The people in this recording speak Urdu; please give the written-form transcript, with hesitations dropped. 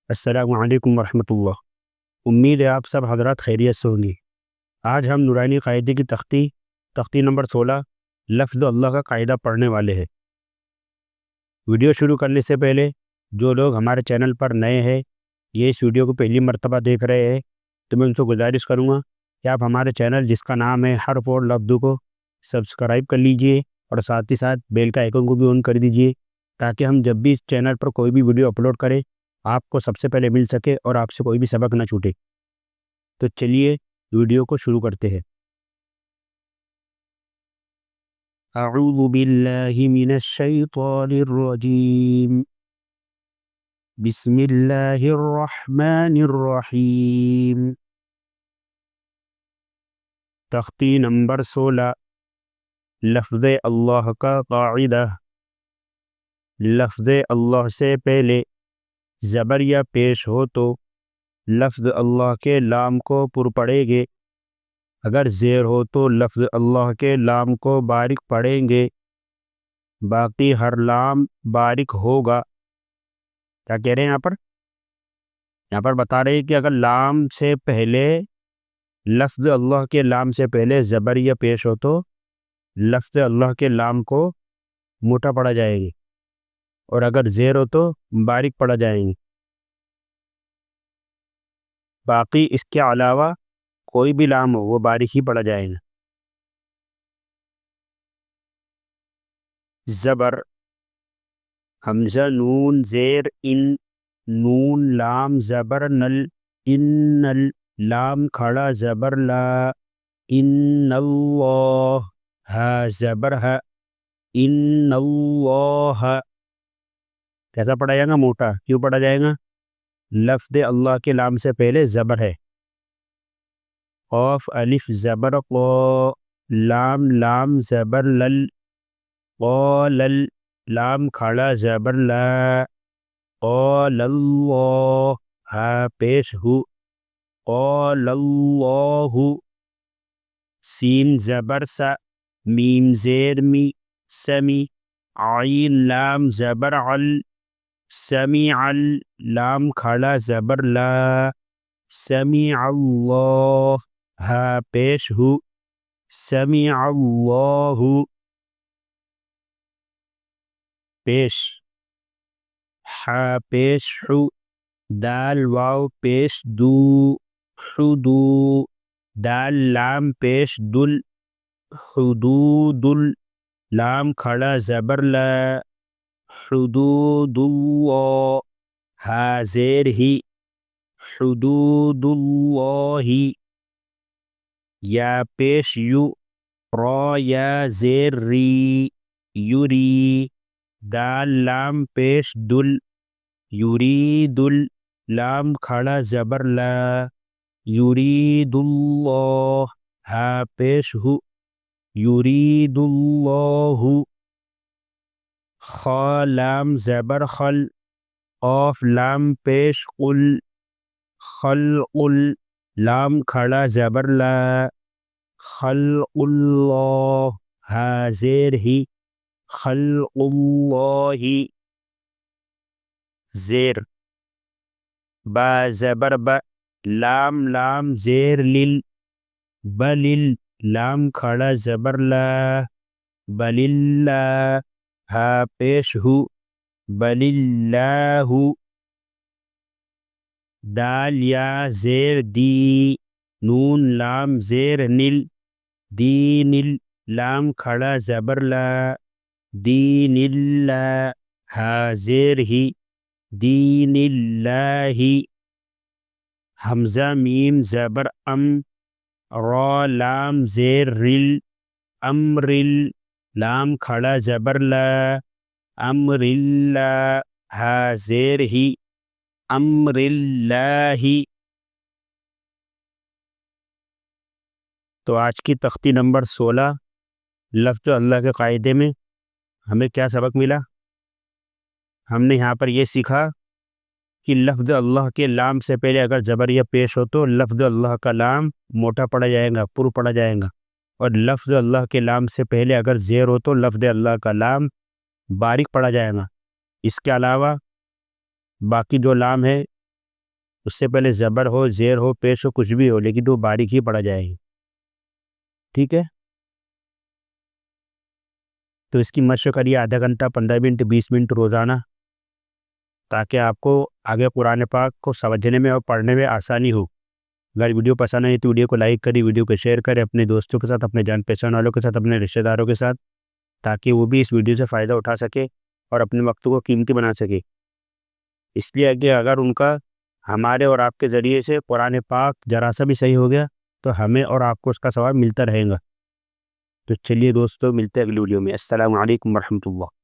السلام علیکم ورحمۃ اللہ۔ امید ہے آپ سب حضرات خیریت سے ہوں گی۔ آج ہم نورانی قاعدے کی تختی نمبر 16 لفظ اللہ کا قاعدہ پڑھنے والے ہیں۔ ویڈیو شروع کرنے سے پہلے جو لوگ ہمارے چینل پر نئے ہیں، یہ اس ویڈیو کو پہلی مرتبہ دیکھ رہے ہیں، تو میں ان سے گزارش کروں گا کہ آپ ہمارے چینل جس کا نام ہے حرف اور لفظ کو سبسکرائب کر لیجئے اور ساتھ ہی ساتھ بیل کا آئیکن کو بھی آن کر دیجئے، تاکہ ہم جب بھی اس چینل پر کوئی بھی ویڈیو اپلوڈ کریں آپ کو سب سے پہلے مل سکے اور آپ سے کوئی بھی سبق نہ چھوٹے۔ تو چلیے ویڈیو کو شروع کرتے ہیں۔ اعوذ باللہ من الشیطان الرجیم، بسم اللہ الرحمن الرحیم۔ تختی نمبر 16 لفظ اللہ کا قاعدہ۔ لفظ اللہ سے پہلے زبر یا پیش ہو تو لفظ اللہ کے لام کو پر پڑھیں گے، اگر زیر ہو تو لفظ اللہ کے لام کو باریک پڑھیں گے، باقی ہر لام باریک ہوگا۔ کیا کہہ رہے ہیں یہاں پر بتا رہے ہیں کہ اگر لام سے پہلے لفظ اللہ کے لام سے پہلے زبر یا پیش ہو تو لفظ اللہ کے لام کو موٹا پڑھا جائے گی، اور اگر زیر ہو تو باریک پڑھا جائیں گے۔ باقی اس کے علاوہ کوئی بھی لام ہو وہ باریک ہی پڑھا جائے گا۔ زبر، حمزہ نون زیر ان، نون لام زبر نل، ان لام کھڑا زبر لا، ان اللہ، ہا زبر ہے، ان اللہ۔ کیسا پڑھا جائے گا؟ موٹا۔ کیوں پڑھا جائے گا؟ لفظ اللہ کے لام سے پہلے زبر ہے۔ قاف الف زبر قو، لام لام زبر لل، قال لام کھڑا زبر لا، قال اللہ، ہا پیش ہو، قال اللہ۔ سین زبر سا، میم زیر می، سمی، عین لام زبر عل، سمیع لام کھڑا زبر لا، سمیع اللہ، ہا پیش ہو، سمیع اللہ۔ پیش، ہا پیش ہو، دال واو پیش دو، حدو، دال لام پیش دل، حدود، لام کھڑا زبر لا، حدود اللہ، ہا زیر ہی، حدود اللہ۔ یا پیش یو، را یا زیر ری، یوری، دال لام پیش دل، یرید، لام کھڑا زبر لا، یرید اللہ، ہا پیش ہو، یرید اللہ۔ خا لام زبر خل، قاف لام پیش قل، خلق، لام کھڑا زبر لا، خلق اللہ، ہا زیر ہی، خلق اللہ۔ زیر، با زبر با، لام لام زیر لل، بلل، لام کھڑا زبر لا، بللہ، ہا پیش ہو، بللہ۔ دال یا زیر دی، نون لام زیر نل، دین، لام کھڑا زبر لا، دین اللہ، ہا زیر ہی، دین اللہ۔ حمزہ میم زبر ام، را لام زیر رل، امر، لام کھڑا زبر لا، امر اللہ، ہا زیر ہی، امر اللہ۔ تو آج کی تختی نمبر 16 لفظ اللہ کے قاعدے میں ہمیں کیا سبق ملا؟ ہم نے یہاں پر یہ سیکھا کہ لفظ اللہ کے لام سے پہلے اگر زبر یا پیش ہو تو لفظ اللہ کا لام موٹا پڑھا جائے گا، پر پڑھا جائے گا، اور لفظ اللہ کے لام سے پہلے اگر زیر ہو تو لفظ اللہ کا لام باریک پڑھا جائے گا۔ اس کے علاوہ باقی جو لام ہے اس سے پہلے زبر ہو، زیر ہو، پیش ہو، کچھ بھی ہو، لیکن وہ باریک ہی پڑھا جائے گی، ٹھیک ہے؟ تو اس کی مشق کریے آدھا گھنٹہ، 15 منٹ، 20 منٹ روزانہ، تاکہ آپ کو آگے قرآن پاک کو سمجھنے میں اور پڑھنے میں آسانی ہو۔ اگر ویڈیو پسند آئی تو ویڈیو کو لائک کریں، ویڈیو کو شیئر کریں اپنے دوستوں کے ساتھ، اپنے جان پہچان والوں کے ساتھ، اپنے رشتہ داروں کے ساتھ، تاکہ وہ بھی اس ویڈیو سے فائدہ اٹھا سکے اور اپنے وقت کو قیمتی بنا سکے۔ اس لیے کہ اگر ان کا ہمارے اور آپ کے ذریعے سے قرآن پاک ذرا سا بھی صحیح ہو گیا تو ہمیں اور آپ کو اس کا ثواب ملتا رہے گا۔ تو چلیے دوستو، ملتے ہیں اگلی ویڈیو میں۔ السلام علیکم ورحمۃ اللہ۔